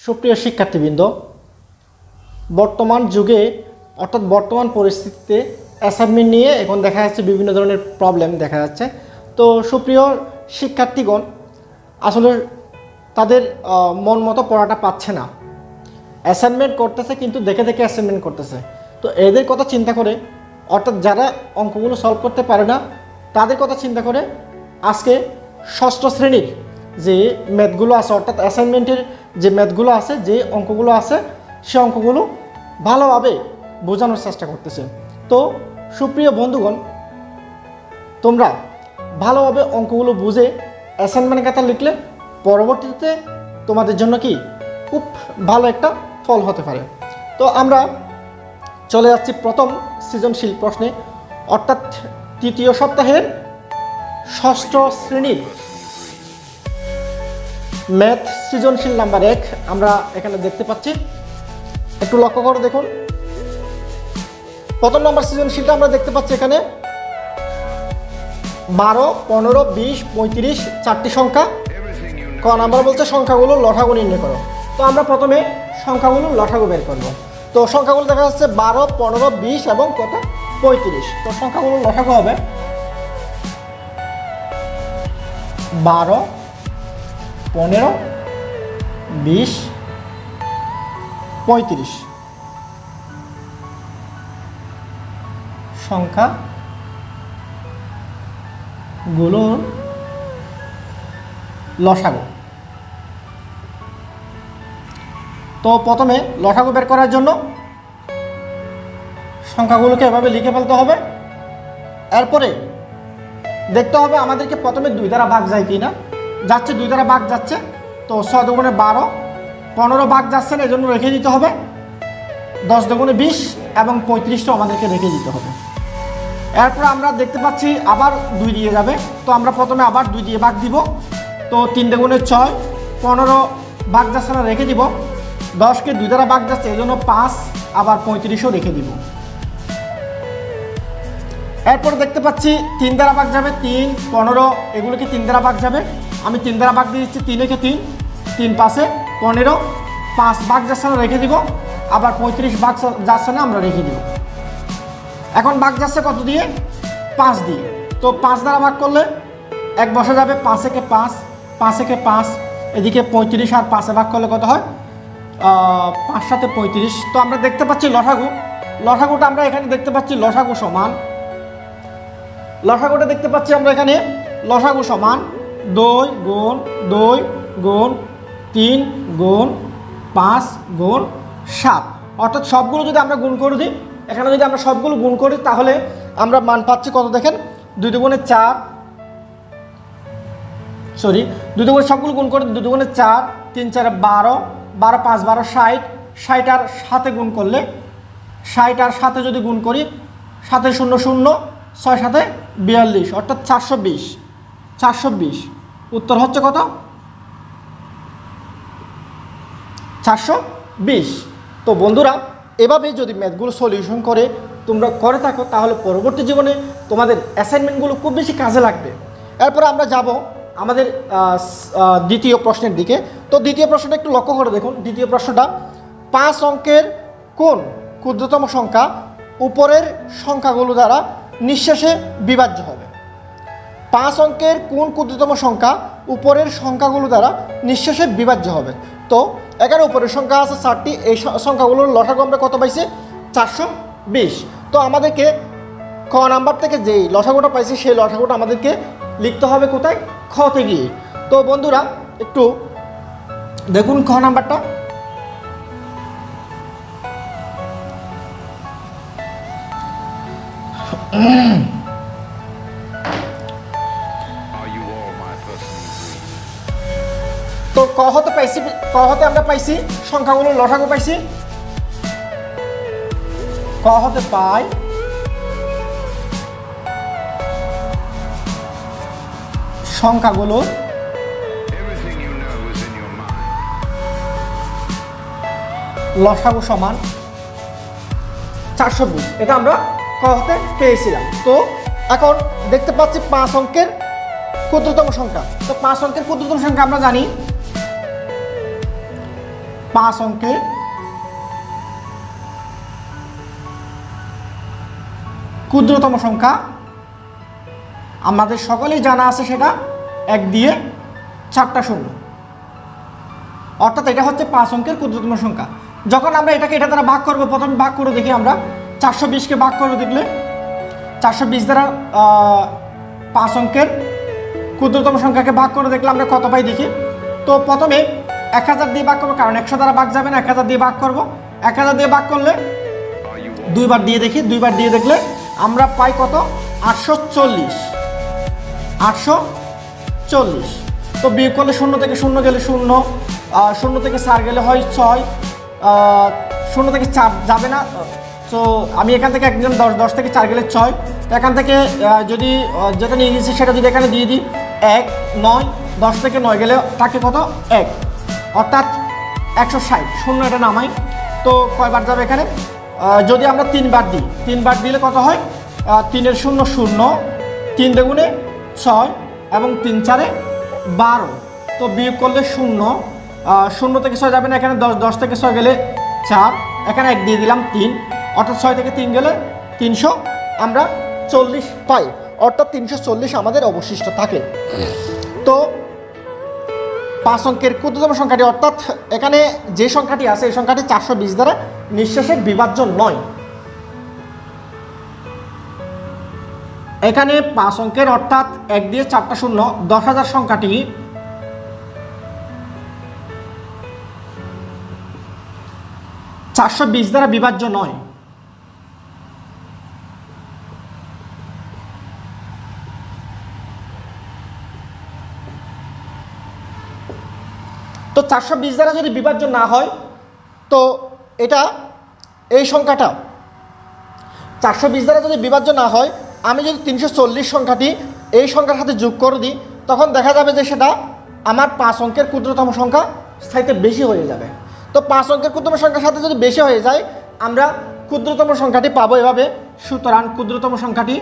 সুপ্রিয় শিক্ষার্থীবৃন্দ, বর্তমান যুগে অর্থাৎ বর্তমান পরিস্থিতিতে অ্যাসাইনমেন্ট নিয়ে এখন দেখা যাচ্ছে বিভিন্ন ধরনের প্রবলেম দেখা যাচ্ছে। তো সুপ্রিয় শিক্ষার্থীগণ আসলে তাদের মন মতো পড়াটা পাচ্ছে না, অ্যাসাইনমেন্ট করতেছে কিন্তু দেখে দেখে অ্যাসাইনমেন্ট করতেছে। তো এদের কথা চিন্তা করে, অর্থাৎ যারা অঙ্কগুলো সলভ করতে পারে না তাদের কথা চিন্তা করে আজকে ষষ্ঠ শ্রেণীর যে ম্যাথগুলো আছে, অর্থাৎ অ্যাসাইনমেন্টের যে ম্যাথগুলো আছে, যে অঙ্কগুলো আছে, সে অঙ্কগুলো ভালোভাবে বোঝানোর চেষ্টা করতেছে। তো সুপ্রিয় বন্ধুগণ, তোমরা ভালোভাবে অঙ্কগুলো বুঝে অ্যাসাইনমেন্ট খাতা লিখলে পরবর্তীতে তোমাদের জন্য কি খুব ভালো একটা ফল হতে পারে। তো আমরা চলে যাচ্ছি প্রথম সৃজনশীল প্রশ্নে, অর্থাৎ তৃতীয় সপ্তাহের ষষ্ঠ শ্রেণীর ম্যাথ সৃজনশীল নাম্বার 1 আমরা এখানে দেখতে পাচ্ছি। একটু লক্ষ্য করে দেখুন, প্রথম নাম্বার সৃজনশীলটা আমরা দেখতে পাচ্ছি এখানে 12, 15, 20, 35 চারটি সংখ্যা। ক নাম্বার বলছে সংখ্যাগুলো লসাগু নির্ণয় করো। তো আমরা প্রথমে সংখ্যাগুলো লসাগু বের করব। তো সংখ্যাগুলো দেখা যাচ্ছে 12, 15, 20 এবং কত 35। তো সংখ্যাগুলো লসাগু হবে 12, 15, 20, 35 সংখ্যাগুলোর লসাগু। তো প্রথমে লসাগু বের করার জন্য সংখ্যাগুলোকে এভাবে লিখে ফেলতে হবে। এরপরে দেখতে হবে আমাদেরকে প্রথমে 2 দ্বারা ভাগ যায় কি না। যাচ্ছে 2 দ্বারা ভাগ যাচ্ছে, তো 6 দুগুণে 12, 15 ভাগ যাচ্ছে না, এই জন্য রেখে দিতে হবে। 10 দুগুণে 20 এবং 35টা আমাদেরকে রেখে দিতে হবে। এরপর আমরা দেখতে পাচ্ছি আবার 2 দিয়ে যাবে, তো আমরা প্রথমে আবার 2 দিয়ে ভাগ দিব। তো 3 দুগুণে 6, 15 ভাগ যাচ্ছে না, রেখে দিব। 10কে 2 দ্বারা ভাগ যাচ্ছে, এই জন্য 5, আবার 35ও রেখে দিব। এরপর দেখতে পাচ্ছি 3 দ্বারা ভাগ যাবে, 3, 15 এগুলোকে 3 দ্বারা ভাগ যাবে। আমি 3 দ্বারা ভাগ দিয়ে দিচ্ছি, 3 একে 3, 3 5-এ 15, 5 ভাগ যাচ্ছে না, রেখে দিব। আবার 35 ভাগ যাচ্ছে না, আমরা রেখে দিব। এখন ভাগ যাচ্ছে কত দিয়ে? 5 দিয়ে। তো 5 দ্বারা ভাগ করলে 1 বসে যাবে, 5 একে 5, 5 একে 5, এদিকে 35 আর 5-এ ভাগ করলে কত হয়? 5 7 35। তো আমরা দেখতে পাচ্ছি লসাগুটা আমরা এখানে দেখতে পাচ্ছি লসাগু সমান, লসাগুটা দেখতে পাচ্ছি আমরা এখানে লসাগু সমান 2 গুণ 2 গুণ 3 গুণ 5 গুণ 7। অর্থাৎ সবগুলো যদি আমরা গুণ করে দিই, এখানে যদি আমরা সবগুলো গুণ করি তাহলে আমরা মান পাচ্ছি কত দেখেন? 2 দুগুণে 4, 2 দুগুণে সবগুলো গুণ করে 2 দুগুণে 4, 3 4 12, 12 5 12 60, 60 আর 7-এ গুণ করলে 60 আর 7-এ যদি গুণ করি 7 0 0, 6 7 42, অর্থাৎ 420। উত্তর হচ্ছে কত? 420। তো বন্ধুরা, এভাবে যদি ম্যাথগুলো সলিউশন তোমরা করে থাকো তাহলে পরবর্তী জীবনে তোমাদের অ্যাসাইনমেন্টগুলো খুব বেশি কাজে লাগবে। এরপরে আমরা যাব আমাদের দ্বিতীয় প্রশ্নের দিকে। তো দ্বিতীয় প্রশ্নটা একটু লক্ষ্য করে দেখুন। দ্বিতীয় প্রশ্নটা 5 অঙ্কের কোন ক্ষুদ্রতম সংখ্যা উপরের সংখ্যাগুলো দ্বারা নিঃশেষে বিভাজ্য হবে? 5 অঙ্কের কোন ক্ষুদ্রতম সংখ্যা উপরের সংখ্যাগুলো দ্বারা নিঃশেষে বিভাজ্য হবে? তো এখানে উপরের সংখ্যা আছে 4টি, এই সংখ্যাগুলোর লসাগু আমরা কত পাইছি? 420। তো আমাদেরকে ক নাম্বার থেকে যেই লসাগুটা পাইছি সেই লসাগুটা আমাদেরকে লিখতে হবে কোথায়? খতে গিয়ে। তো বন্ধুরা একটু দেখুন খ নাম্বারটা। তো ক হতে পাইছি, ক হতে আমরা পাইছি সংখ্যাগুলো লসাগু পাইছি। ক হতে পাই সংখ্যাগুলো লসাগু সমান 420। এটা আমরা ক হতে পেয়েছিলাম। তো এখন দেখতে পাচ্ছি 5 অঙ্কের ক্ষুদ্রতম সংখ্যা। তো 5 অঙ্কের ক্ষুদ্রতম সংখ্যা আমরা জানি 5 অঙ্কের ক্ষুদ্রতম সংখ্যা আমাদের সকলেই জানা আছে, সেটা 1 দিয়ে 4টা শূন্য, অর্থাৎ এটা হচ্ছে 5 অঙ্কের ক্ষুদ্রতম সংখ্যা। যখন আমরা এটাকে এটা দ্বারা ভাগ করব, প্রথমে ভাগ করে দেখি আমরা 420কে ভাগ করে দেখলে 420 দ্বারা 5 অঙ্কের ক্ষুদ্রতম সংখ্যাকে ভাগ করে দেখলে আমরা কত পাই দেখি। তো প্রথমে 1000 দিয়ে ভাগ করবো, কারণ 100 দ্বারা ভাগ যাবে না, 1000 দিয়ে ভাগ করব। 1000 দিয়ে ভাগ করলে 2 বার দিয়ে দেখি, 2 বার দিয়ে দেখলে আমরা পাই কত, 840। 840। তো বিয়োগ করলে 0 থেকে 0 গেলে 0, 0 থেকে 4 গেলে হয় 6, 0 থেকে 4 যাবে না, তো আমি এখান থেকে একদম 10 থেকে 4 গেলে 6, তো এখান থেকে যদি যেটা নিয়ে গেছি সেটা যদি এখানে দিয়ে দিই 1, 9, 10 থেকে 9 গেলে থাকে কত, 1, অর্থাৎ 160। 0 এটা নামাই, তো কয়বার যাবে এখানে, যদি আমরা 3 বার দিই, 3 বার দিলে কত হয়, 3 এর 0 0, 3 দুগুণে 6 এবং 3 4-এ 12। তো বিয়োগ করলে 0, 0 থেকে 6 যাবে না, এখানে 10 থেকে 6 গেলে 4, এখানে 1 দিয়ে দিলাম 3, অর্থাৎ 6 থেকে 3 গেলে 300 আমরা 40 পাই, অর্থাৎ 340 আমাদের অবশিষ্ট থাকে। তো 5 অঙ্কের ক্ষুদ্রতম সংখ্যাটি, অর্থাৎ এখানে যে সংখ্যাটি আছে এই সংখ্যাটি 420 দ্বারা নিঃশেষে বিভাজ্য নয়। এখানে 5 অঙ্কের অর্থাৎ 1 দিয়ে 4টা শূন্য 10,000 সংখ্যাটি 420 দ্বারা বিভাজ্য নয়। তো 420 দ্বারা যদি বিভাজ্য না হয়, তো এটা এই সংখ্যাটা 420 দ্বারা যদি বিভাজ্য না হয়, আমি যদি 340 সংখ্যাটি এই সংখ্যার সাথে যোগ করে দিই, তখন দেখা যাবে যে সেটা আমার 5 অঙ্কের ক্ষুদ্রতম সংখ্যা চাইতে বেশি হয়ে যাবে। তো 5 অঙ্কের ক্ষুদ্রতম সংখ্যার সাথে যদি বেশি হয়ে যায়, আমরা ক্ষুদ্রতম সংখ্যাটি পাবো এভাবে। সুতরাং ক্ষুদ্রতম সংখ্যাটি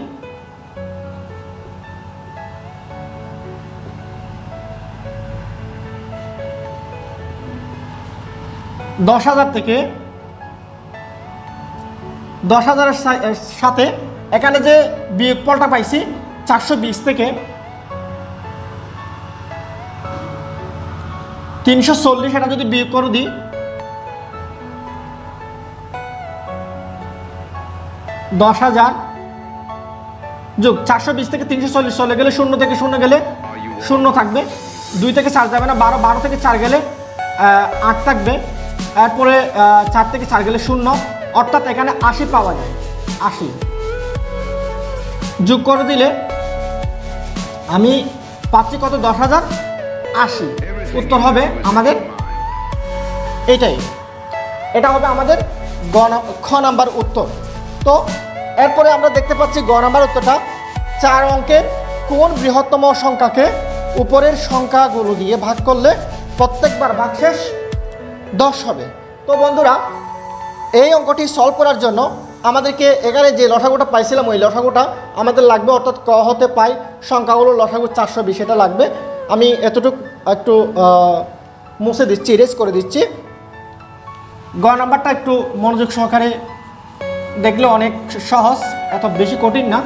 10,000 থেকে 10,000-এর সাথে এখানে যে বিয়োগফলটা পাইছি 420 থেকে 340, এটা যদি বিয়োগ করে দিই 10,000 যোগ 420 থেকে 340 চলে গেলে 0 থেকে 0 গেলে 0 থাকবে, 2 থেকে 4 যাবে না, 12, 12 থেকে 4 গেলে 8 থাকবে, এরপরে 4 থেকে 4 গেলে 0, অর্থাৎ এখানে 80 পাওয়া যায়। 80 যোগ করে দিলে আমি পাচ্ছি কত, 10,080। উত্তর হবে আমাদের এটাই, এটা হবে আমাদের খ নাম্বার উত্তর। তো এরপরে আমরা দেখতে পাচ্ছি গ নাম্বার উত্তরটা, 4 অঙ্কের কোন বৃহত্তম সংখ্যাকে উপরের সংখ্যাগুলো দিয়ে ভাগ করলে প্রত্যেকবার ভাগশেষ 10 হবে। তো বন্ধুরা, এই অঙ্কটি সলভ করার জন্য আমাদেরকে এখানে যে লসাগুটা পাইছিলাম ওই লসাগুটা আমাদের লাগবে, অর্থাৎ ক হতে পাই সংখ্যাগুলো লসাগু 420, এটা লাগবে। আমি এতটুকু একটু মুছে দিচ্ছি, ইরেজ করে দিচ্ছি। গ নাম্বারটা একটু মনোযোগ সহকারে দেখলে অনেক সহজ, এত বেশি কঠিন না।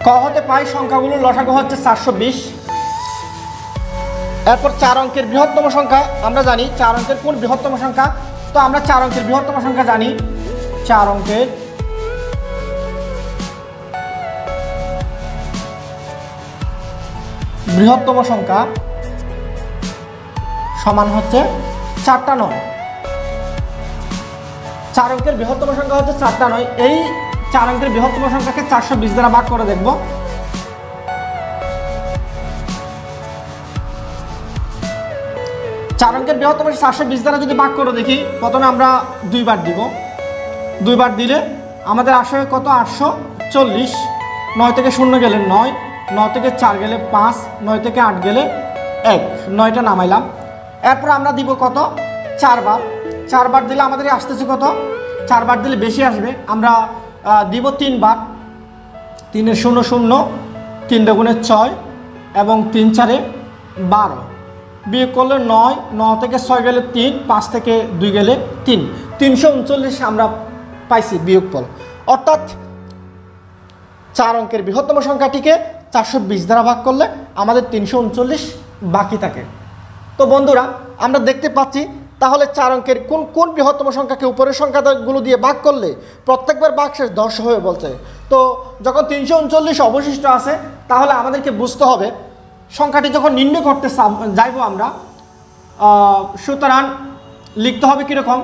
ক হতে পাই সংখ্যাগুলো লসাগু হচ্ছে 420। এরপর 4 অঙ্কের বৃহত্তম সংখ্যা আমরা জানি, 4 অঙ্কের কোন বৃহত্তম সংখ্যা, তো আমরা 4 অঙ্কের বৃহত্তম সংখ্যা জানি। 4 অঙ্কের বৃহত্তম সংখ্যা সমান হচ্ছে 4টা 9। 4 অঙ্কের বৃহত্তম সংখ্যা হচ্ছে 4টা 9। এই 4 অঙ্কের বৃহত্তম সংখ্যাকে 420 দ্বারা ভাগ করে দেখব। 4 অঙ্কের বৃহত্তম 420 দ্বারা যদি ভাগ করে দেখি, প্রথমে আমরা 2 বার দিব। 2 বার দিলে আমাদের আসে কত, 840। 9 থেকে 0 গেলে 9, 9 থেকে 4 গেলে 5, 9 থেকে 8 গেলে 1, 9টা নামাইলাম। এরপর আমরা দিব কত, 4 বার। 4 বার দিলে আমাদের আসতেছে কত, 4 বার দিলে বেশি আসবে, আমরা দিব 3 বার, 3 0 0, 3 দুগুণে 6 এবং 3 4 12, বিয়োগ করলে 9, 9 থেকে 6 গেলে 3, 5 থেকে 2 গেলে 3, 339 আমরা পাইছি বিয়োগফল। অর্থাৎ 4 অঙ্কের বৃহত্তম সংখ্যাটিকে 420 দ্বারা ভাগ করলে আমাদের 339 বাকি থাকে। তো বন্ধুরা আমরা দেখতে পাচ্ছি তাহলে 4 অঙ্কের কোন কোন বৃহত্তম সংখ্যাকে উপরের সংখ্যাগুলো দিয়ে ভাগ করলে প্রত্যেকবার ভাগশেষ 10 হয়ে বলছে। তো যখন 339 অবশিষ্ট আছে তাহলে আমাদেরকে বুঝতে হবে সংখ্যাটি যখন নির্ণয় করতে যাইব আমরা, সুতরাং লিখতে হবে কীরকম,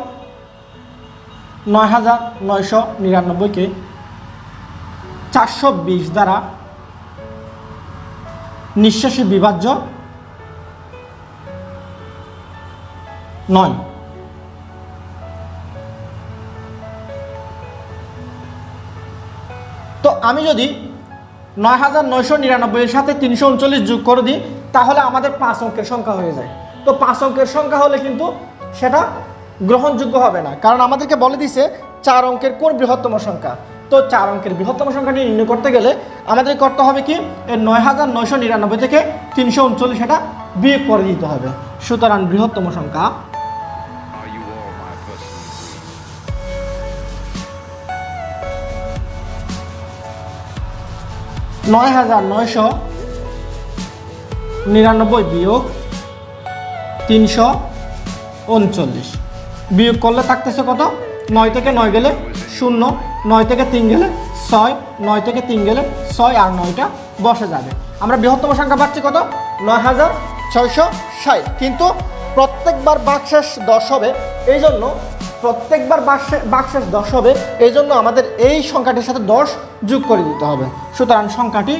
9999কে 420 দ্বারা নিঃশেষে বিভাজ্য 9। তো আমি যদি 9999 এর সাথে 339 যোগ করে দিই তাহলে আমাদের 5 অঙ্কের সংখ্যা হয়ে যায়। তো 5 অঙ্কের সংখ্যা হলে কিন্তু সেটা গ্রহণযোগ্য হবে না, কারণ আমাদেরকে বলে দিছে 4 অঙ্কের কোন বৃহত্তম সংখ্যা। তো 4 অঙ্কের বৃহত্তম সংখ্যাটি নির্ণয় করতে গেলে আমাদের করতে হবে কি, এই 9999 থেকে 339 এটা বিয়োগ করে দিতে হবে। সুতরাং বৃহত্তম সংখ্যা 9999 বিয়োগ 339, বিয়োগ করলে থাকতেছে কত, 9 থেকে 9 গেলে 0, 9 থেকে 3 গেলে 6, 9 থেকে 3 গেলে 6 আর 9টা বসে যাবে। আমরা বৃহত্তম সংখ্যা পাচ্ছি কত, 9660। কিন্তু প্রত্যেকবার ভাগশেষ 10 হবে, এই জন্য প্রত্যেকবার ভাগশেষ 10 হবে, এই জন্য আমাদের এই সংখ্যাটির সাথে 10 যোগ করে দিতে হবে। সুতরাং সংখ্যাটি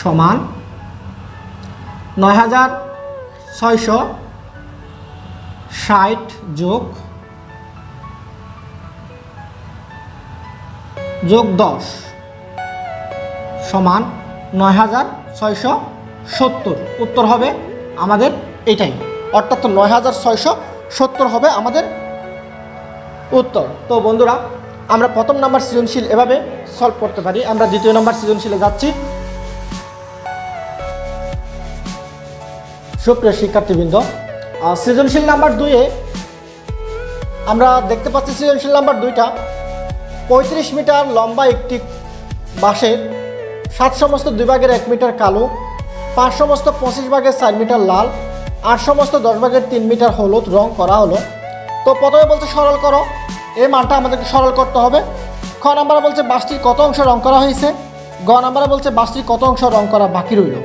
সমান 9660 যোগ 10 সমান 9670। উত্তর হবে আমাদের এটাই, অর্থাৎ 9670 হবে আমাদের উত্তর। তো বন্ধুরা আমরা প্রথম নাম্বার সৃজনশীল এভাবে সলভ করতে পারি। আমরা দ্বিতীয় নাম্বার সৃজনশীলে যাচ্ছি। সুপ্রিয় শিক্ষার্থীবৃন্দ, সৃজনশীল নাম্বার 2-এ আমরা দেখতে পাচ্ছি সৃজনশীল নাম্বার 2টা 35 মিটার লম্বা একটি বাঁশের 7 সমস্ত 2 ভাগের 1 মিটার কালো, 5 সমস্ত 25 ভাগের 4 মিটার লাল, 8 সমস্ত 10 ভাগের 3 মিটার হলুদ রং করা হলো। তো প্রথমে বলছে সরল করো, এই মানটা আমাদেরকে সরল করতে হবে। খ নাম্বারে বলছে বাঁশটির কত অংশ রং করা হয়েছে, গ নাম্বারে বলছে বাঁশটির কত অংশ রং করা বাকি রইল।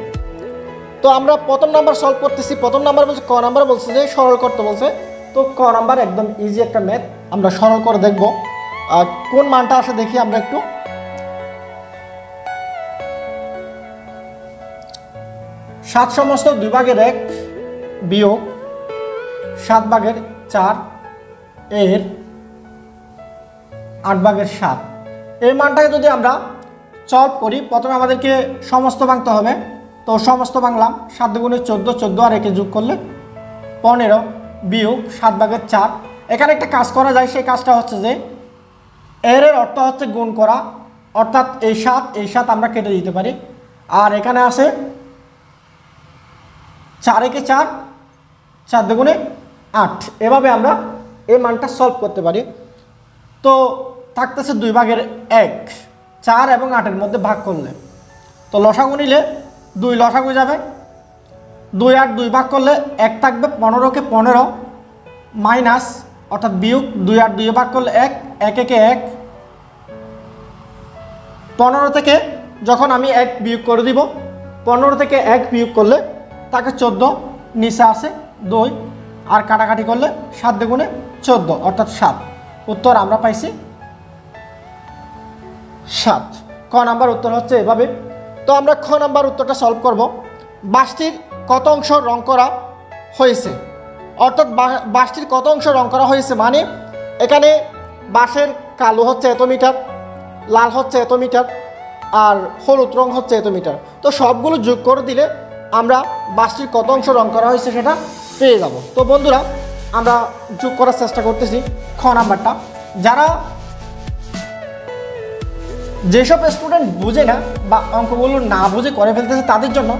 তো আমরা প্রথম নাম্বার সলভ করতেছি। প্রথম নাম্বার বলছে, ক নাম্বার বলছে যে সরল করতে বলছে। তো ক নাম্বার একদম ইজি একটা ম্যাথ, আমরা সরল করে দেখব কোন মানটা আসে দেখি আমরা একটু। 7 সমস্ত 2 ভাগের 1 বিয়োগ 7 ভাগের 4 এর 8 ভাগের 7, এই মানটাকে যদি আমরা সলভ করি প্রথমে আমাদেরকে সমস্ত ভাঙতে হবে। তো সমস্ত ভাঙলাম, 7 দুগুণে 14, 14 আর 1 যোগ করলে 15 বিয়োগ 7 ভাগের 4। এখানে একটা কাজ করা যায়, সেই কাজটা হচ্ছে যে এর অর্থ হচ্ছে গুণ করা, অর্থাৎ এই 7 আমরা কেটে দিতে পারি। আর এখানে আছে 4 একে 4, 4 দুগুণে 8, এভাবে আমরা এই মানটা সলভ করতে পারি। তো থাকতেছে 2 ভাগের 1, 4 এবং 8-এর মধ্যে ভাগ করলে তো লসাগু নিলে 2 লসাগু যাবে, 2 আর 2 ভাগ করলে 1 থাকবে, 15কে 15 মাইনাস অর্থাৎ বিয়োগ 2 আর 2 ভাগ করলে 1, 1 একে 1, 15 থেকে যখন আমি 1 বিয়োগ করে দিব, 15 থেকে 1 বিয়োগ করলে তাকে 14, নিচে আসে 2 আর কাটাকাটি করলে 7 দুগুণে 14 অর্থাৎ 7। উত্তর আমরা পাইছি 7। ক নাম্বার উত্তর হচ্ছে এভাবে। তো আমরা খ নাম্বার উত্তরটা সলভ করব। বাঁশটির কত অংশ রং করা হয়েছে, অর্থাৎ বাঁশটির কত অংশ রং করা হয়েছে মানে এখানে বাঁশের কালো হচ্ছে এত মিটার, লাল হচ্ছে এত মিটার আর হলুদ রং হচ্ছে এত মিটার। তো সবগুলো যোগ করে দিলে আমরা বাঁশটির কত অংশ রং করা হয়েছে সেটা পেয়ে যাব। তো বন্ধুরা আমরা যোগ করার চেষ্টা করতেছি খ নাম্বারটা। যারা যেসব স্টুডেন্ট বুঝে না বা অঙ্কগুলো না বুঝে করে ফেলতেছে তাদের জন্য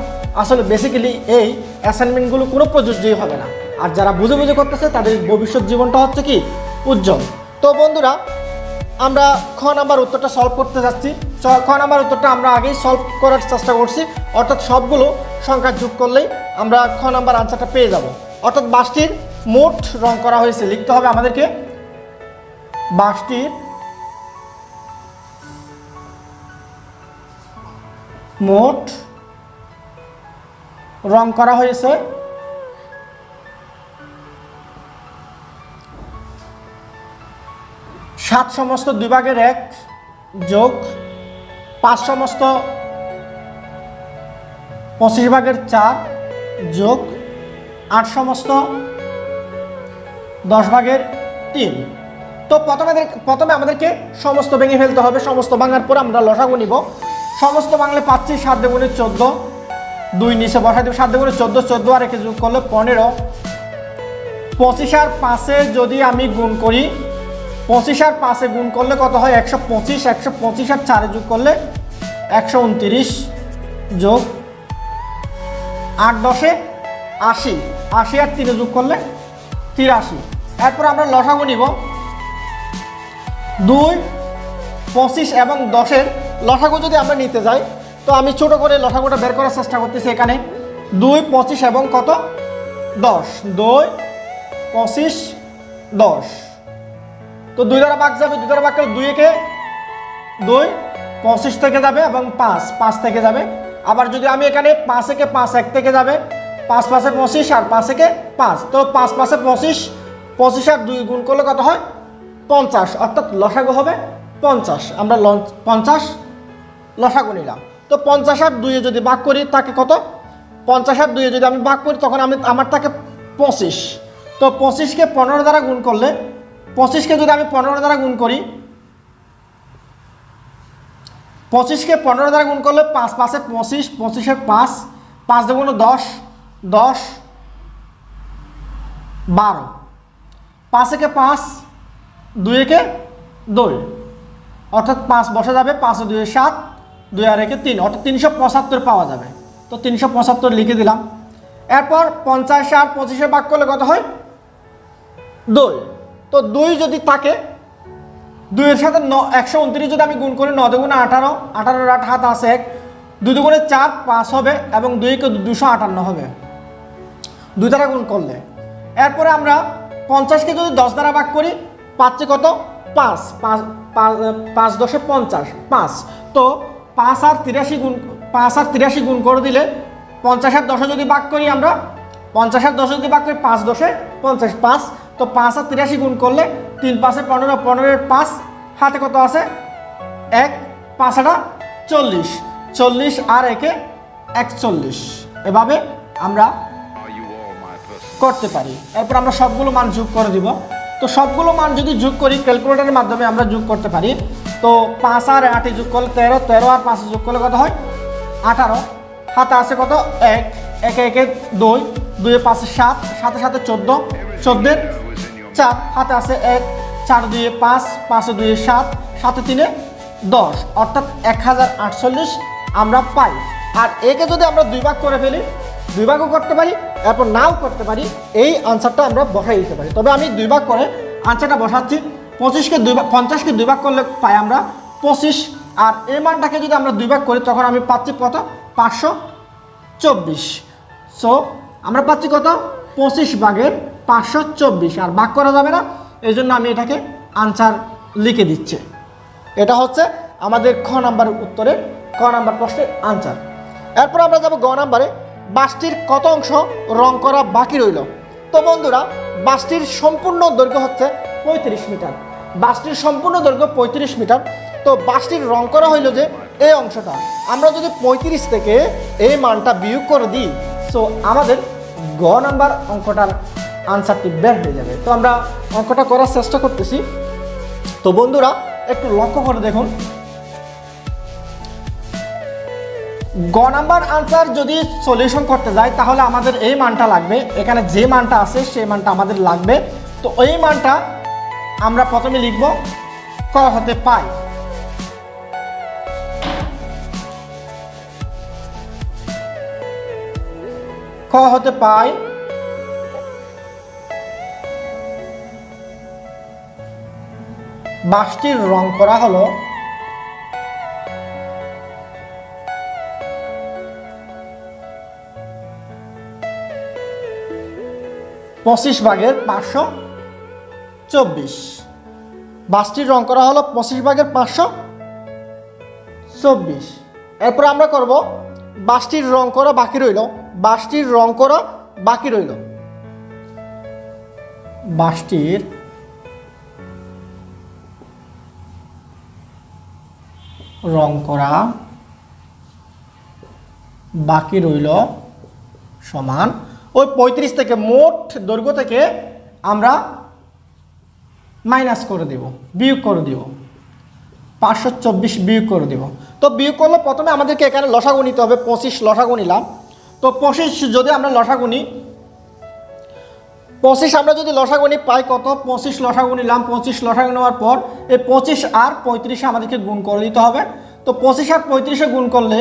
আসলে বেসিক্যালি এই অ্যাসাইনমেন্টগুলো কোনো প্রযোজ্যই হবে না। আর যারা বুঝে বুঝে করতেছে তাদের ভবিষ্যৎ জীবনটা হচ্ছে কি উজ্জ্বল। তো বন্ধুরা আমরা খ নাম্বার উত্তরটা সলভ করতে যাচ্ছি। খ নাম্বার উত্তরটা আমরা আগেই সলভ করার চেষ্টা করছি, অর্থাৎ সবগুলো সংখ্যা যোগ করলেই আমরা খ নাম্বার আনসারটা পেয়ে যাব। অর্থাৎ বাসটির মোট রং করা হয়েছে, লিখতে হবে আমাদেরকে বাসটির মোট রং করা হয়েছে 7 সমস্ত 2 ভাগের 1 যোগ 5 সমস্ত 25 ভাগের 4 যোগ 8 সমস্ত 10 ভাগের 3। তো প্রথমে আমাদেরকে সমস্ত ভেঙে ফেলতে হবে। সমস্ত ভাঙার পর আমরা লসাগু নিব। সমস্ত বাংলা পাচ্ছি 7 দুগুণে 14, 2 নিচে বসাই দেব। 7 দুগুণে 14, 14 আর একে যোগ করলে 15। 25 আর 5 যদি আমি গুণ করি, 25 আর 5 গুণ করলে কত হয় 125। 125 আর 4 যোগ করলে 129 যোগ 8 10 80। 80 আর 3 যোগ করলে 83। এরপর আমরা লসাগু নিব। 2, 25 এবং 10 লসাগু যদি আমরা নিতে যাই, তো আমি ছোট করে লসাগুটা বের করার চেষ্টা করতেছি। এখানে 2, 25 এবং কত 10, 2, 25, 10। তো 2 দ্বারা ভাগ যাবে, 2 দ্বারা ভাগ করলে 2 একে 2, 25 থেকে যাবে এবং 5 থেকে যাবে। আবার যদি আমি এখানে 5 একে 5 1 থেকে যাবে, 5 5 25 আর 5 একে 5। তো 5 5 25, 25 আর 2 গুণ করলে কত হয় 50, অর্থাৎ লসাগু হবে 50। আমরা 50 লসাগু নিলাম। তো 50 আর 2 যদি ভাগ করি তাকে কত, 50 আর 2 যদি আমি ভাগ করি তখন আমার থাকে 25। তো 25কে 15 দ্বারা গুণ করলে, 25কে যদি আমি 15 দ্বারা গুণ করি, 25কে 15 দ্বারা গুণ করলে 5 5 25, 25 5, 5 দুগুণ 10, 10 12। 5 একে 5, 2 একে 2, অর্থাৎ 5 বসা যাবে। 5 2 7, 2 আর একে 3, অর্থাৎ 375 পাওয়া যাবে। তো 375 লিখে দিলাম। এরপর 50 আর 25 ভাগ করলে কত হয় 2। তো 2 যদি থাকে, 2 এর সাথে 129 যদি আমি গুণ করি, 9 দুগুণে 18, 18 8 হাত আছে 1, 2 দুগুণে 4 5 হবে এবং 2 কে 258 হবে 2 দ্বারা গুণ করলে। এরপরে আমরা 50কে যদি 10 দ্বারা ভাগ করি পাচ্ছি কত 5, 5 10 50, 5। তো 5 আর 83 গুণ করে দিলে, 50 আর 10 যদি ভাগ করি আমরা, 50 আর 10 যদি ভাগ করি 5 10 50, 5। তো 5 আর 83 গুণ করলে 3 5 15, 15 এর 5 হাতে কত আছে 1, 5 8 40, 40 আর একে 41। এভাবে আমরা করতে পারি। এরপর আমরা সবগুলো মান যোগ করে দিব। তো সবগুলো মান যদি যোগ করি ক্যালকুলেটরের মাধ্যমে আমরা যোগ করতে পারি। তো 5 আর 8 যোগ করলে 13, 13 আর 5 যোগ করলে কত হয় 18। হাতে আছে কত 1, 1 1 2, 2 5 7, 7 7 14, 14 4, হাতে আছে 1, 4 2 5, 5 2 7, 7 3 10, অর্থাৎ 1048 আমরা পাই। আর একে যদি আমরা 2 ভাগ করে ফেলি, 2 ভাগও করতে পারি, এরপর নাও করতে পারি, এই আনসারটা আমরা বসাই দিতে পারি। তবে আমি 2 ভাগ করে আনসারটা বসাচ্ছি। 50কে 2 ভাগ করলে পাই আমরা 25। আর এই মানটাকে যদি আমরা 2 ভাগ করি তখন আমি পাচ্ছি কত 524। সো আমরা পাচ্ছি কত 25 ভাগের 524। আর ভাগ করা যাবে না, এই জন্য আমি এটাকে আনসার লিখে দিচ্ছি। এটা হচ্ছে আমাদের খ নাম্বার উত্তরে, ক নাম্বার প্রশ্নের আনসার। এরপর আমরা যাব গ নাম্বারে। বাসটির কত অংশ রং করা বাকি রইল? তো বন্ধুরা বাসটির সম্পূর্ণ দৈর্ঘ্য হচ্ছে 35 মিটার। বাসটির সম্পূর্ণ দৈর্ঘ্য 35 মিটার। তো বাসটির রং করা হইল যে এই অংশটা, আমরা যদি 35 থেকে এই মানটা বিয়োগ করে দিই, সো আমাদের গ নাম্বার অঙ্কটার আনসারটি বের হয়ে যাবে। তো আমরা অঙ্কটা করার চেষ্টা করতেছি। তো বন্ধুরা একটু লক্ষ্য করে দেখুন, গ নাম্বার আনসার যদি সলিউশন করতে যাই তাহলে আমাদের এই মানটা লাগবে, এখানে যে মানটা আছে সেই মানটা আমাদের লাগবে। তো এই মানটা আমরা প্রথমে লিখব ক হতে পাই। ক হতে পাই বাসটির রং করা হলো 25/524। বাসটির রং করা হলো 25/524। এরপর আমরা করব বাসটির রং করা বাকি রইল, বাসটির রং করা বাকি রইল, বাসটির রং করা বাকি রইল সমান ওই 35 থেকে মোট দৈর্ঘ্য থেকে আমরা মাইনাস করে দেব, বিয়োগ করে দেব, 524 বিয়োগ করে দেব। তো বিয়োগ করলে প্রথমে আমাদেরকে এখানে লসাগু নিতে হবে, 25 লসাগু নিলাম। তো 25 যদি আমরা লসাগু নিই, 25 আমরা যদি লসাগু নিই পাই কত, 25 লসাগু নিলাম। 25 লসাগু নেওয়ার পর এই 25 আর 35 আমাদেরকে গুণ করে দিতে হবে। তো 25 আর 35 গুণ করলে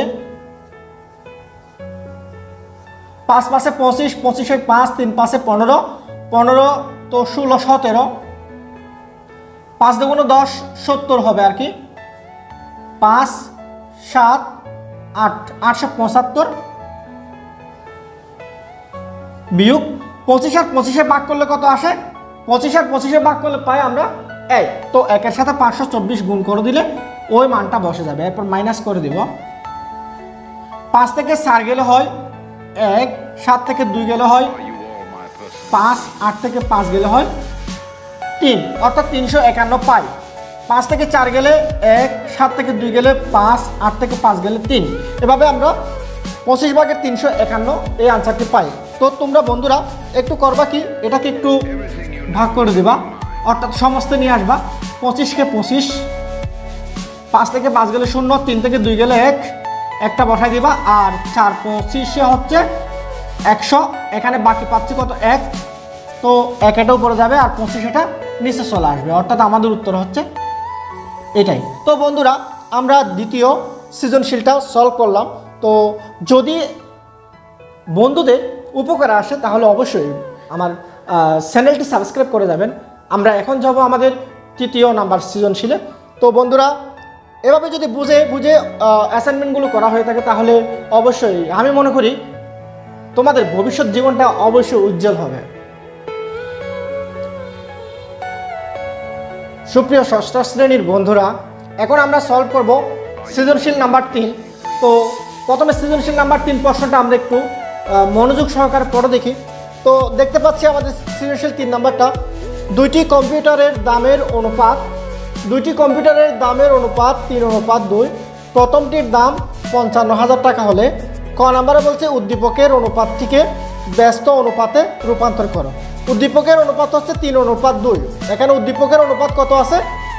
5 পাশে 25, 25 5, 3 পাশে 15, 15 তো 16 17, 5 দুগুণ 10 70 হবে আর কি, 5 7 8 875 বিয়োগ 25 আর 25 ভাগ করলে কত আসে, 25 আর 25 ভাগ করলে পাই আমরা 1। তো 1 এর সাথে 524 গুণ করে দিলে ওই মানটা বসে যাবে। এরপর মাইনাস করে দিব, 5 থেকে 4 গেলে হয় 1, 7 থেকে 2 গেলে হয় 5, 8 থেকে 5 গেলে হয় 3, অর্থাৎ 351 পাই। 5 থেকে 4 গেলে 1, 7 থেকে 2 গেলে 5, 8 থেকে 5 গেলে 3। এভাবে আমরা 25/351 এই আনসারটি পাই। তো তোমরা বন্ধুরা একটু করবা কি, এটাকে একটু ভাগ করে দিবা, অর্থাৎ সমস্ত নিয়ে আসবা। 25 কে 25, 5 থেকে 5 গেলে 0, 3 থেকে 2 গেলে 1, একটা বসাই দিবা। আর 4 25 হচ্ছে 100, এখানে বাকি পাচ্ছি কত 1, তো 1 এটা উপরে যাবে আর 25 এটা নিচে চলে আসবে, অর্থাৎ আমাদের উত্তর হচ্ছে এটাই। তো বন্ধুরা আমরা দ্বিতীয় সৃজনশীলটা সলভ করলাম। তো যদি বন্ধুদের উপকারে আসে তাহলে অবশ্যই আমার চ্যানেলটি সাবস্ক্রাইব করে যাবেন। আমরা এখন যাব আমাদের তৃতীয় নাম্বার সৃজনশীলে। তো বন্ধুরা এভাবে যদি বুঝে বুঝে অ্যাসাইনমেন্টগুলো করা হয়ে থাকে তাহলে অবশ্যই আমি মনে করি তোমাদের ভবিষ্যৎ জীবনটা অবশ্যই উজ্জ্বল হবে। সুপ্রিয় ষষ্ঠ শ্রেণীর বন্ধুরা, এখন আমরা সলভ করব সৃজনশীল নাম্বার 3। তো প্রথমে সৃজনশীল নাম্বার 3 প্রশ্নটা আমরা একটু মনোযোগ সহকারে পড়ে দেখি। তো দেখতে পাচ্ছি আমাদের সৃজনশীল 3 নাম্বারটা, দুইটি কম্পিউটারের দামের অনুপাত 3:2। প্রথমটির দাম 55,000 টাকা হলে ক নাম্বারে বলছে উদ্দীপকের অনুপাতটিকে ব্যস্ত অনুপাতে রূপান্তর করো। উদ্দীপকের অনুপাত হচ্ছে 3:2। এখানে উদ্দীপকের অনুপাত কত আছে,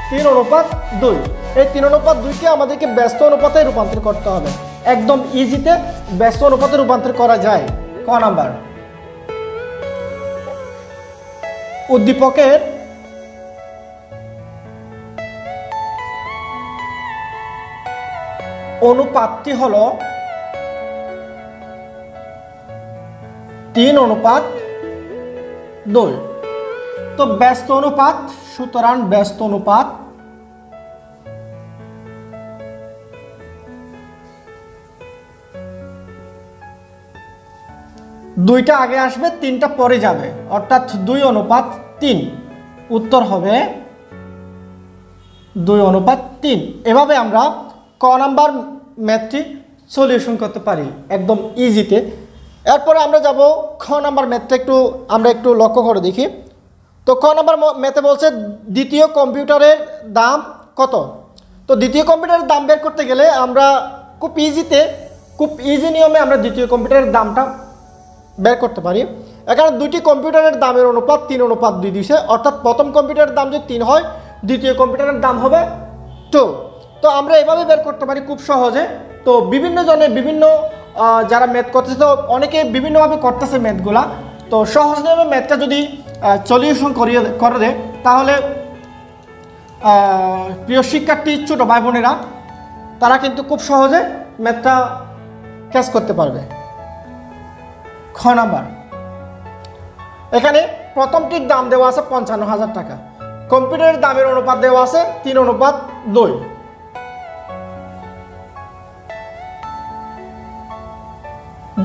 3:2। এই 3:2কে আমাদেরকে ব্যস্ত অনুপাতে রূপান্তর করতে হবে। একদম ইজিতে ব্যস্ত অনুপাতে রূপান্তর করা যায়। ক নাম্বার, উদ্দীপকের অনুপাতটি হলো 3:2। তো ব্যস্ত অনুপাত, সুতরাং ব্যস্ত অনুপাত দুইটা আগে আসবে, 3টা পরে যাবে, অর্থাৎ 2:3। উত্তর হবে 2:3। এভাবে আমরা ক নাম্বার ম্যাথটি সলিউশন করতে পারি একদম ইজিতে। এরপরে আমরা যাব খ নাম্বার ম্যাথটা আমরা একটু লক্ষ্য করে দেখি। তো ক নাম্বার ম্যাথে বলছে দ্বিতীয় কম্পিউটারের দাম কত। তো দ্বিতীয় কম্পিউটারের দাম বের করতে গেলে আমরা খুব ইজি নিয়মে আমরা দ্বিতীয় কম্পিউটারের দামটা বের করতে পারি। এখানে দুইটি কম্পিউটারের দামের অনুপাত 3:2 দিছে, অর্থাৎ প্রথম কম্পিউটারের দাম যদি 3 হয় দ্বিতীয় কম্পিউটারের দাম হবে 2। তো আমরা এভাবে বের করতে পারি খুব সহজে। তো বিভিন্ন জনে বিভিন্ন যারা ম্যাথ করতেছে, তো অনেকে বিভিন্নভাবে করতেছে ম্যাথগুলা। তো সহজ নিয়মে ম্যাথটা যদি সলিউশন করে দেয়, তাহলে প্রিয় শিক্ষার্থী ছোটো ভাই বোনেরা তারা কিন্তু খুব সহজে ম্যাথটা ক্যাচ করতে পারবে। খ নাম্বার, এখানে প্রথমটির দাম দেওয়া আছে 55,000 টাকা, কম্পিউটারের দামের অনুপাত দেওয়া আছে 3:2।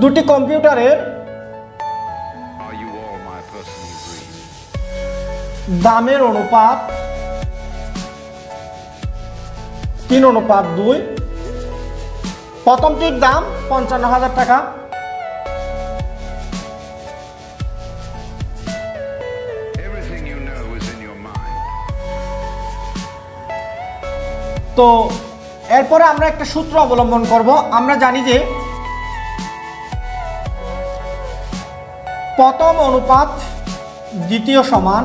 দুটি কম্পিউটারের দামের অনুপাত 3:2। প্রথমটির দাম 55,000 টাকা, তো এরপরে আমরা একটা সূত্র অবলম্বন করব। আমরা জানি যে প্রথম অনুপাত দ্বিতীয় সমান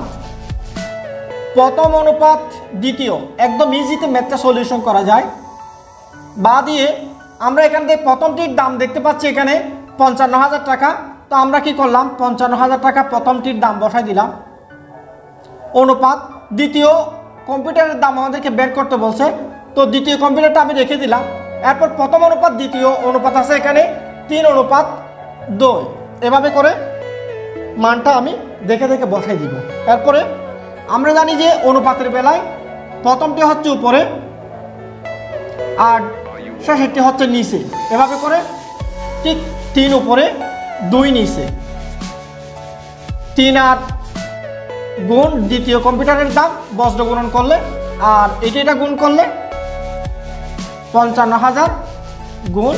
প্রথম অনুপাত দ্বিতীয়, একদম ইজিতে ম্যাথটা সলিউশন করা যায়। বা দিয়ে আমরা এখান থেকে প্রথমটির দাম দেখতে পাচ্ছি এখানে 55,000 টাকা, তো আমরা কি করলাম 55,000 টাকা প্রথমটির দাম বসাই দিলাম, অনুপাত দ্বিতীয় কম্পিউটারের দাম আমাদেরকে বের করতে বলছে, তো দ্বিতীয় কম্পিউটারটা আমি রেখে দিলাম। এরপর প্রথম অনুপাত দ্বিতীয় অনুপাত আছে এখানে 3:2, এভাবে করে মানটা আমি দেখে দেখে বসাই দিব। এরপরে আমরা জানি যে অনুপাতের বেলায় প্রথমটি হচ্ছে উপরে আর শেষেরটি হচ্ছে নিচে, এভাবে করে ঠিক 3 উপরে 2 নিচে, 3 আর গুণ দ্বিতীয় কম্পিউটারের দাম বজ্র গুণন করলে, আর এটা গুণ করলে 55,000 গুণ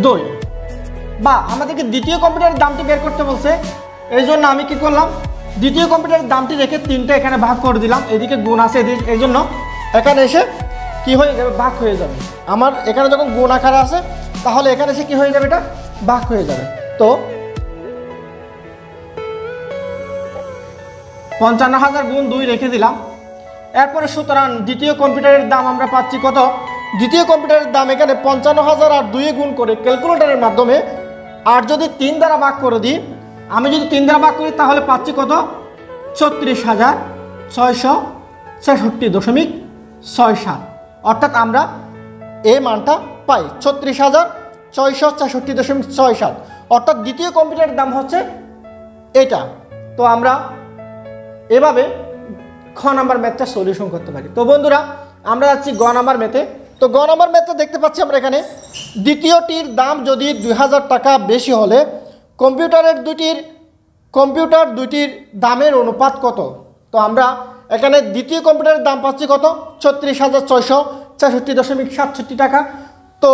2। বা আমাদেরকে দ্বিতীয় কম্পিউটারের দামটি বের করতে বলছে, এই জন্য আমি কি করলাম দ্বিতীয় কম্পিউটারের দামটি রেখে 3টা এখানে ভাগ করে দিলাম, এদিকে গুণ আছে এদিকে, এই জন্য এখানে এসে কি হয়ে যাবে ভাগ হয়ে যাবে। আমার এখানে যখন গুণ আকারে আছে তাহলে এখানে এসে কি হয়ে যাবে, এটা ভাগ হয়ে যাবে। তো 55,000 গুণ 2 রেখে দিলাম। এরপরে সুতরাং দ্বিতীয় কম্পিউটারের দাম আমরা পাচ্ছি কত, দ্বিতীয় কম্পিউটারের দাম এখানে 55,000 আর 2 গুণ করে ক্যালকুলেটরের মাধ্যমে, আর যদি 3 দ্বারা ভাগ করে দিই, আমি যদি 3 দ্বারা ভাগ করি তাহলে পাচ্ছি কত 36,666.67, অর্থাৎ আমরা এই মানটা পাই 36,666.67, অর্থাৎ দ্বিতীয় কম্পিউটারের দাম হচ্ছে এটা। তো আমরা এভাবে খ নাম্বার ম্যাথটা সলিউশন করতে পারি। তো বন্ধুরা আমরা যাচ্ছি গ নাম্বার ম্যাথে। তো গ নাম্বার ম্যাথে দেখতে পাচ্ছি আমরা এখানে দ্বিতীয়টির দাম যদি 2,000 টাকা বেশি হলে কম্পিউটার দুটির দামের অনুপাত কত। তো আমরা এখানে দ্বিতীয় কম্পিউটারের দাম পাচ্ছি কত 36,666.67 টাকা। তো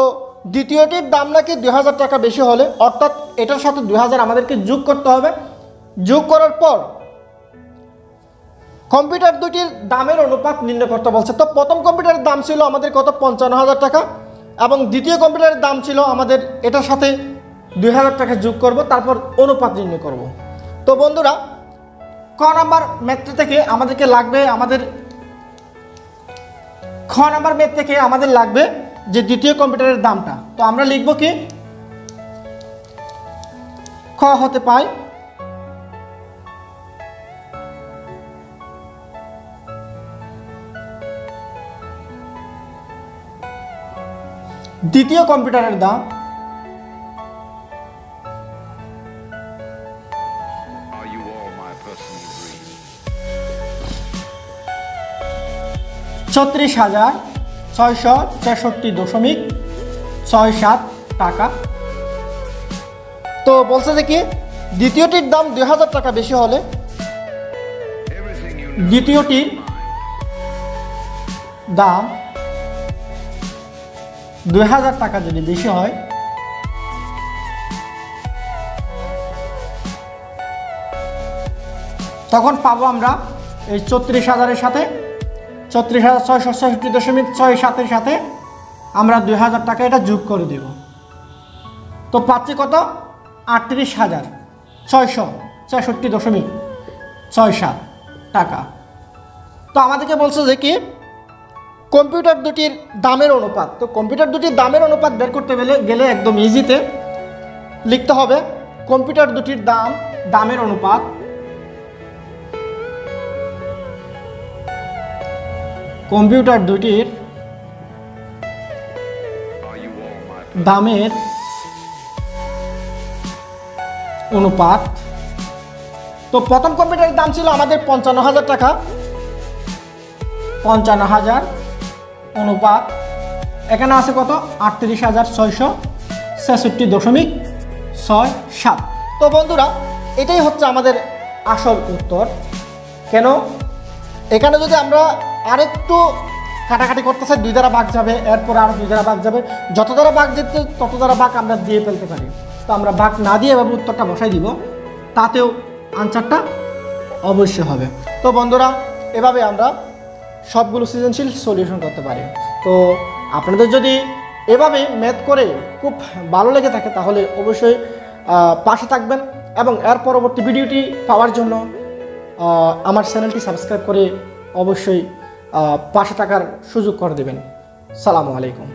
দ্বিতীয়টির দাম নাকি 2,000 টাকা বেশি হলে, অর্থাৎ এটার সাথে 2,000 আমাদেরকে যোগ করতে হবে। যোগ করার পর কম্পিউটার দুটির দামের অনুপাত নির্ণয় করতে বলছে। তো প্রথম কম্পিউটারের দাম ছিল আমাদের কত 55,000 টাকা, এবং দ্বিতীয় কম্পিউটারের দাম ছিল আমাদের এটার সাথে 2,000 টাকা যোগ করব, তারপর অনুপাত নির্ণয় করব। তো বন্ধুরা ক নাম্বার ম্যাথ থেকে আমাদেরকে লাগবে, খ নাম্বার ম্যাথ থেকে আমাদের লাগবে যে দ্বিতীয় কম্পিউটারের দামটা। তো আমরা লিখব কি, খ হতে পাই দ্বিতীয় কম্পিউটারের দাম 36,666.67 টাকা। তো বলছে যে কি দ্বিতীয়টির দাম 2,000 টাকা বেশি হলে, দ্বিতীয়টির দাম 2,000 টাকা যদি বেশি হয়, তখন পাবো আমরা এই 34,000-এর সাথে 34,666.67 সাথে আমরা 2,000 টাকা এটা যোগ করে দেব। তো পাচ্ছি কত 38,666.67 টাকা। তো আমাদেরকে বলছে যে কি কম্পিউটার দুটির দামের অনুপাত। তো কম্পিউটার দুটির দামের অনুপাত বের করতে গেলে একদম ইজিতে লিখতে হবে কম্পিউটার দুটির দামের অনুপাত কম্পিউটার দুটির দামের অনুপাত। তো প্রথম কম্পিউটারের দাম ছিল আমাদের 55,000 টাকা, 55,000 অনুপাত এখানে আছে কত 38,666.67। তো বন্ধুরা এটাই হচ্ছে আমাদের আসল উত্তর। কেন এখানে যদি আমরা আরেকটু কাটাকাটি করতে চাই 2 দ্বারা ভাগ যাবে, এরপর আরও 2 দ্বারা ভাগ যাবে, যত দ্বারা ভাগ যেতে তত দ্বারা ভাগ আমরা দিয়ে ফেলতে পারি। তো আমরা ভাগ না দিয়ে এভাবে উত্তরটা বসাই দিব, তাতেও আনসারটা অবশ্যই হবে। তো বন্ধুরা এভাবে আমরা সবগুলো সৃজনশীল সলিউশন করতে পারি। তো আপনাদের যদি এভাবে ম্যাথ করে খুব ভালো লেগে থাকে তাহলে অবশ্যই পাশে থাকবেন এবং এর পরবর্তী ভিডিওটি পাওয়ার জন্য আমার চ্যানেলটি সাবস্ক্রাইব করে অবশ্যই পাশে থাকার সুযোগ করে দেবেন। সালামু আলাইকুম।